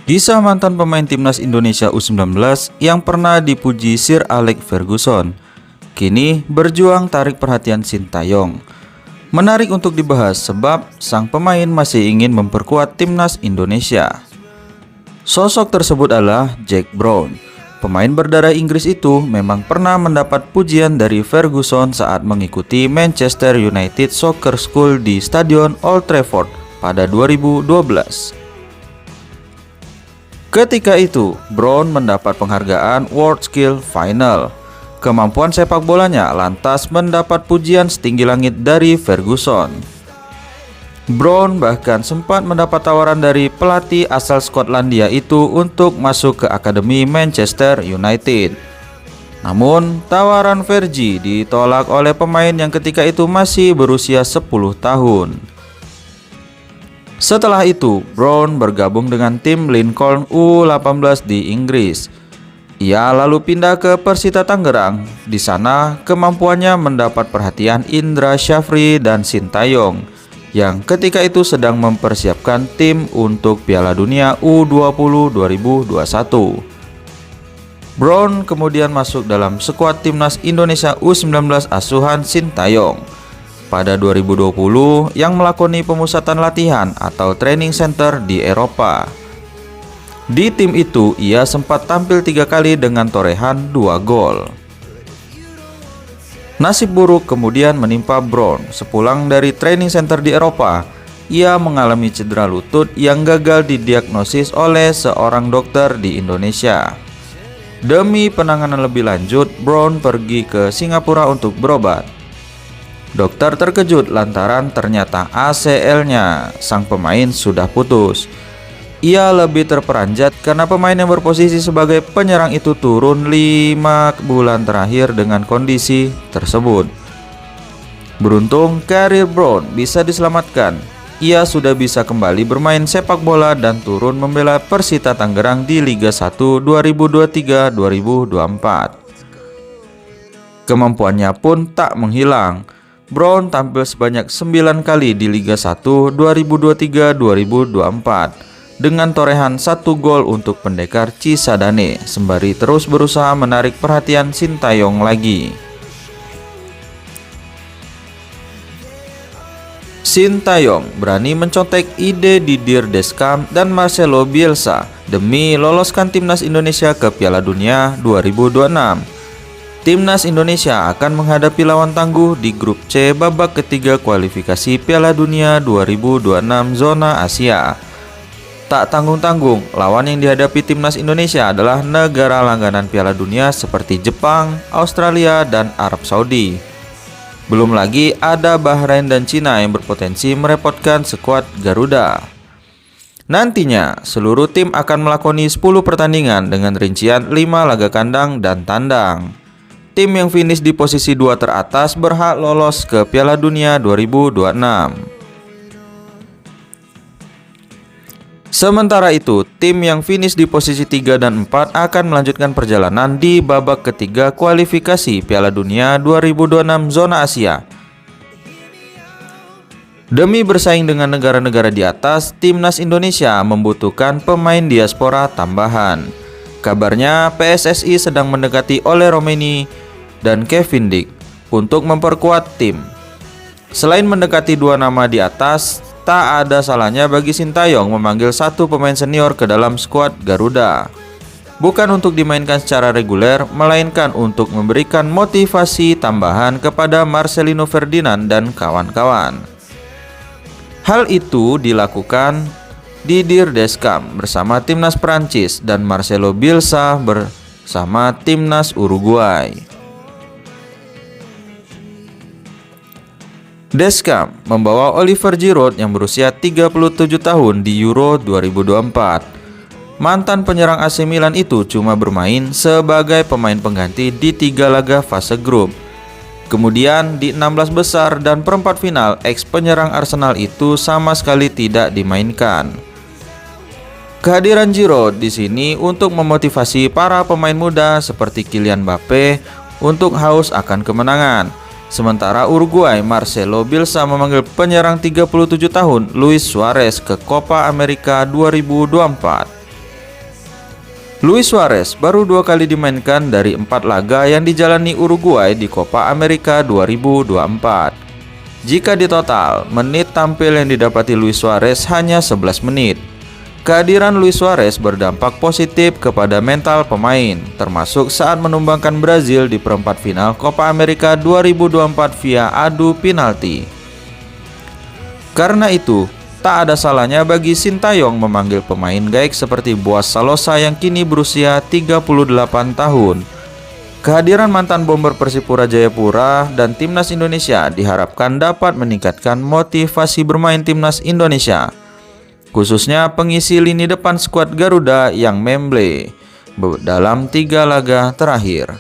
Kisah mantan pemain timnas Indonesia U19 yang pernah dipuji Sir Alex Ferguson, kini berjuang tarik perhatian Sintayong. Menarik untuk dibahas sebab sang pemain masih ingin memperkuat timnas Indonesia. Sosok tersebut adalah Jack Brown. Pemain berdarah Inggris itu memang pernah mendapat pujian dari Ferguson saat mengikuti Manchester United Soccer School di Stadion Old Trafford pada 2012. Ketika itu, Brown mendapat penghargaan World Skill Final. Kemampuan sepak bolanya lantas mendapat pujian setinggi langit dari Ferguson. Brown bahkan sempat mendapat tawaran dari pelatih asal Skotlandia itu untuk masuk ke Akademi Manchester United. Namun, tawaran Fergie ditolak oleh pemain yang ketika itu masih berusia 10 tahun. Setelah itu, Brown bergabung dengan tim Lincoln U18 di Inggris. Ia lalu pindah ke Persita Tangerang. Di sana, kemampuannya mendapat perhatian Indra Syafri dan Sintayong, yang ketika itu sedang mempersiapkan tim untuk Piala Dunia U20 2021. Brown kemudian masuk dalam skuad timnas Indonesia U19 asuhan Sintayong pada 2020 yang melakoni pemusatan latihan atau training center di Eropa. Di tim itu ia sempat tampil 3 kali dengan torehan 2 gol. Nasib buruk kemudian menimpa Brown. Sepulang dari training center di Eropa, ia mengalami cedera lutut yang gagal didiagnosis oleh seorang dokter di Indonesia. Demi penanganan lebih lanjut, Brown pergi ke Singapura untuk berobat. Dokter terkejut lantaran ternyata ACL-nya sang pemain sudah putus. Ia lebih terperanjat karena pemain yang berposisi sebagai penyerang itu turun 5 bulan terakhir dengan kondisi tersebut. Beruntung karir Brown bisa diselamatkan. Ia sudah bisa kembali bermain sepak bola dan turun membela Persita Tangerang di Liga 1 2023-2024. Kemampuannya pun tak menghilang. Brown tampil sebanyak 9 kali di Liga 1 2023-2024 dengan torehan 1 gol untuk pendekar Cisadane, sembari terus berusaha menarik perhatian Sintayong lagi. Sintayong berani mencontek ide Didier Deschamps dan Marcelo Bielsa demi loloskan timnas Indonesia ke Piala Dunia 2026. Timnas Indonesia akan menghadapi lawan tangguh di grup C babak ketiga kualifikasi Piala Dunia 2026 zona Asia. Tak tanggung-tanggung, lawan yang dihadapi timnas Indonesia adalah negara langganan Piala Dunia seperti Jepang, Australia, dan Arab Saudi. Belum lagi ada Bahrain dan Cina yang berpotensi merepotkan skuad Garuda. Nantinya, seluruh tim akan melakoni 10 pertandingan dengan rincian 5 laga kandang dan tandang. Tim yang finish di posisi 2 teratas berhak lolos ke Piala Dunia 2026. Sementara itu, tim yang finish di posisi 3 dan 4 akan melanjutkan perjalanan di babak ketiga kualifikasi Piala Dunia 2026 zona Asia. Demi bersaing dengan negara-negara di atas, timnas Indonesia membutuhkan pemain diaspora tambahan. Kabarnya PSSI sedang mendekati Ole Romeni dan Kevin Dick untuk memperkuat tim. Selain mendekati 2 nama di atas, tak ada salahnya bagi Sintayong memanggil 1 pemain senior ke dalam skuad Garuda. Bukan untuk dimainkan secara reguler, melainkan untuk memberikan motivasi tambahan kepada Marcelino Ferdinand dan kawan-kawan. Hal itu dilakukan Didier Deschamps bersama timnas Prancis dan Marcelo Bielsa bersama timnas Uruguay. Deschamps membawa Oliver Giroud yang berusia 37 tahun di Euro 2024. Mantan penyerang AC Milan itu cuma bermain sebagai pemain pengganti di 3 laga fase grup. Kemudian di 16 besar dan perempat final, ex penyerang Arsenal itu sama sekali tidak dimainkan. Kehadiran Giroud di sini untuk memotivasi para pemain muda seperti Kylian Mbappe untuk haus akan kemenangan. Sementara Uruguay, Marcelo Bielsa memanggil penyerang 37 tahun Luis Suarez ke Copa America 2024. Luis Suarez baru 2 kali dimainkan dari 4 laga yang dijalani Uruguay di Copa America 2024. Jika ditotal, menit tampil yang didapati Luis Suarez hanya 11 menit. Kehadiran Luis Suarez berdampak positif kepada mental pemain, termasuk saat menumbangkan Brazil di perempat final Copa America 2024 via adu penalti. Karena itu, tak ada salahnya bagi Sintayong memanggil pemain gaek seperti Boaz Salosa yang kini berusia 38 tahun. Kehadiran mantan bomber Persipura Jayapura dan Timnas Indonesia diharapkan dapat meningkatkan motivasi bermain Timnas Indonesia, khususnya pengisi lini depan skuad Garuda yang memble dalam 3 laga terakhir.